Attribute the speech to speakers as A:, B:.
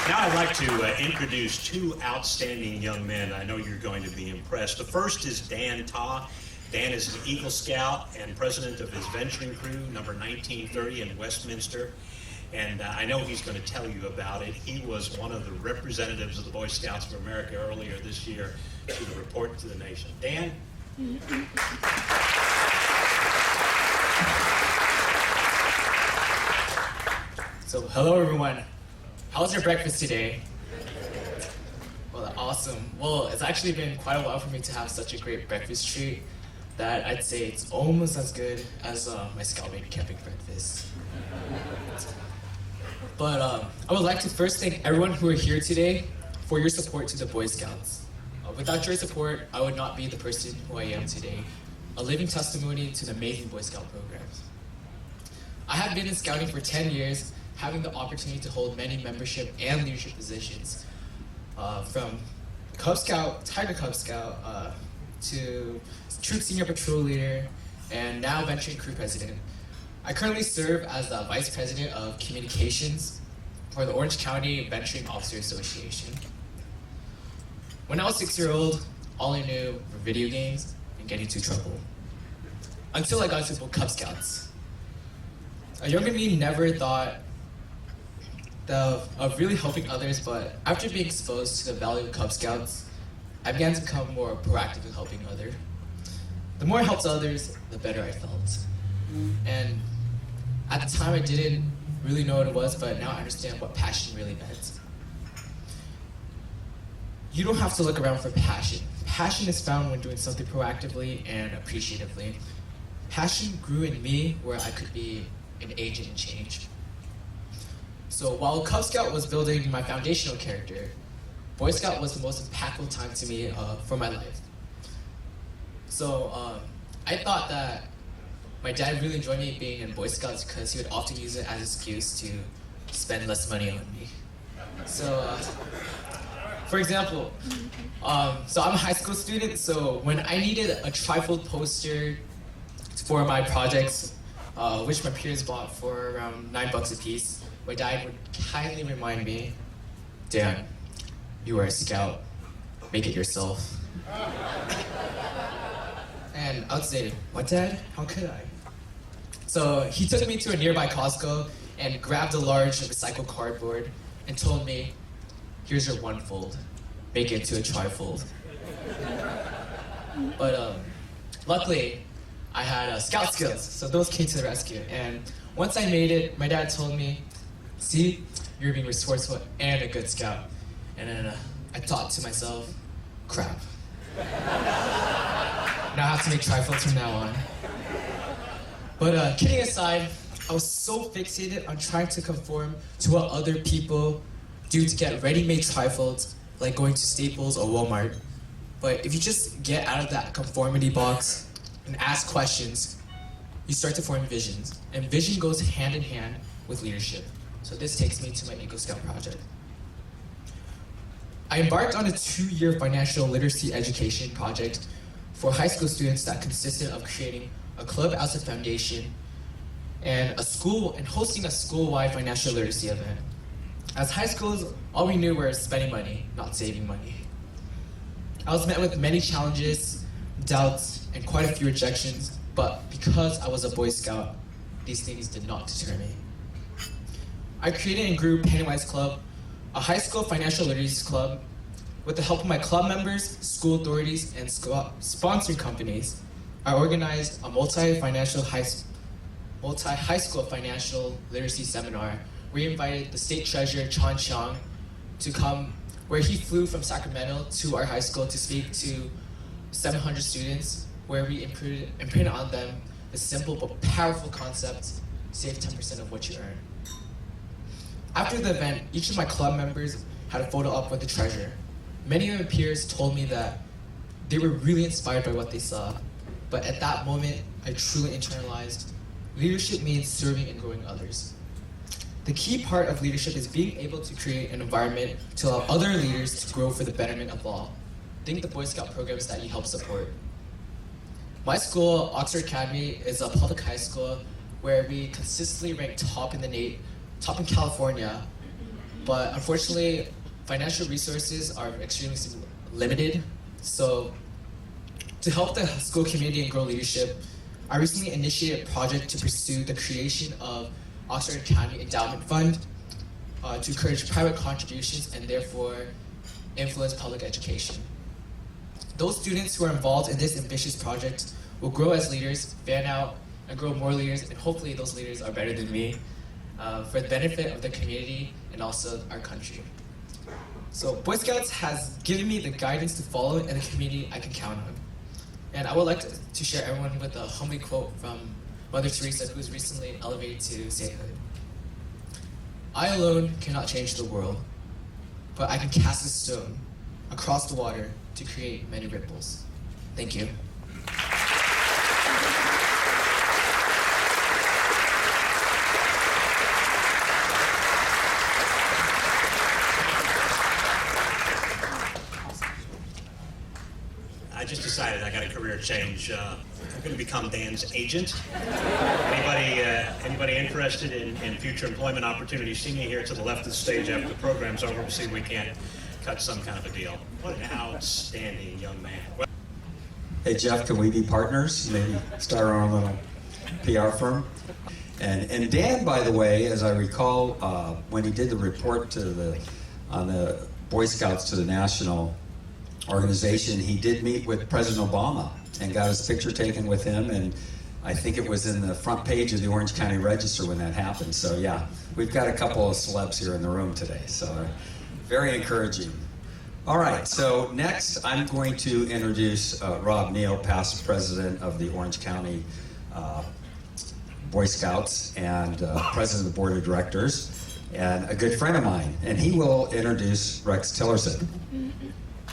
A: Now I'd like to introduce two outstanding young men. I know you're going to be impressed. The first is Dan Ta. Dan is an Eagle Scout and president of his venturing crew, number 1930 in Westminster. And I know he's going to tell you about it. He was one of the representatives of the Boy Scouts of America earlier this year to the report to the nation. Dan?
B: So, hello everyone. How was your breakfast today? Well, awesome. Well, it's actually been quite a while for me to have such a great breakfast treat that I'd say it's almost as good as my Scoutmate camping breakfast. But I would like to first thank everyone who are here today for your support to the Boy Scouts. Without your support, I would not be the person who I am today, a living testimony to the amazing Boy Scout programs. I have been in Scouting for 10 years, having the opportunity to hold many membership and leadership positions, from Cub Scout, Tiger Cub Scout, to Troop Senior Patrol Leader, and now Venturing Crew President. I currently serve as the Vice President of Communications for the Orange County Venturing Officer Association. When I was 6-year-old, all I knew were video games and getting into trouble. Until I got into Cub Scouts. A younger me never thought of really helping others, but after being exposed to the value of Cub Scouts, I began to become more proactive in helping others. The more I helped others, the better I felt. And at the time I didn't really know what it was, but now I understand what passion really meant. You don't have to look around for passion. Passion is found when doing something proactively and appreciatively. Passion grew in me where I could be an agent in change. So while Cub Scout was building my foundational character, Boy Scout was the most impactful time to me for my life. So I thought that my dad really enjoyed me being in Boy Scouts because he would often use it as an excuse to spend less money on me. So, for example, so I'm a high school student, so when I needed a trifold poster for my projects, which my peers bought for around $9 a piece, my dad would kindly remind me, Dan, you are a scout, make it yourself. And I would say, what, Dad? How could I? So he took me to a nearby Costco and grabbed a large recycled cardboard and told me, here's your one fold, make it into a trifold. But luckily, I had scout skills, so those came to the rescue. And once I made it, my dad told me, see, you're being resourceful and a good scout. And then I thought to myself, crap. Now I have to make trifolds from now on. But kidding aside, I was so fixated on trying to conform to what other people do to get ready-made trifolds, like going to Staples or Walmart. But if you just get out of that conformity box and ask questions, you start to form visions. And vision goes hand in hand with leadership. So this takes me to my Eagle Scout project. I embarked on a 2-year financial literacy education project for high school students that consisted of creating a club as a foundation and hosting a school-wide financial literacy event. As high schoolers, all we knew was spending money, not saving money. I was met with many challenges, doubts, and quite a few rejections, but because I was a Boy Scout, these things did not deter me. I created and grew Pennywise Club, a high school financial literacy club. With the help of my club members, school authorities, and sponsoring companies, I organized a multi-high school financial literacy seminar. We invited the state treasurer, Chan Chiang, to come, where he flew from Sacramento to our high school to speak to 700 students, where we imprinted on them the simple but powerful concept, save 10% of what you earn. After the event, each of my club members had a photo op with the treasurer. Many of my peers told me that they were really inspired by what they saw, but at that moment, I truly internalized, leadership means serving and growing others. The key part of leadership is being able to create an environment to allow other leaders to grow for the betterment of all. Think the Boy Scout programs that you help support. My school, Oxford Academy, is a public high school where we consistently rank top in California But unfortunately, financial resources are extremely limited. So to help the school community and grow leadership, I recently initiated a project to pursue the creation of Oxford County Endowment Fund to encourage private contributions and therefore influence public education. Those students who are involved in this ambitious project will grow as leaders, fan out, and grow more leaders, and hopefully those leaders are better than me for the benefit of the community and also our country. So Boy Scouts has given me the guidance to follow and the community I can count on. And I would like to share everyone with a humble quote from Mother Teresa, who was recently elevated to sainthood. I alone cannot change the world, but I can cast a stone across the water to create many ripples. Thank you.
A: I just decided I got a career change. I'm going to become Dan's agent. Anybody interested in future employment opportunities, see me here to the left of the stage after the program's over. We'll see if we can't cut some kind of a deal. What an outstanding young man.
C: Hey Jeff, can we be partners? Maybe start our own little PR firm? And Dan, by the way, as I recall, when he did the report on the Boy Scouts to the national organization, he did meet with President Obama and got his picture taken with him, and I think it was in the front page of the Orange County Register when that happened. So yeah, we've got a couple of celebs here in the room today, so very encouraging. All right, so next I'm going to introduce Rob Neal, past president of the Orange County Boy Scouts and president of the board of directors, and a good friend of mine, and he will introduce Rex Tillerson.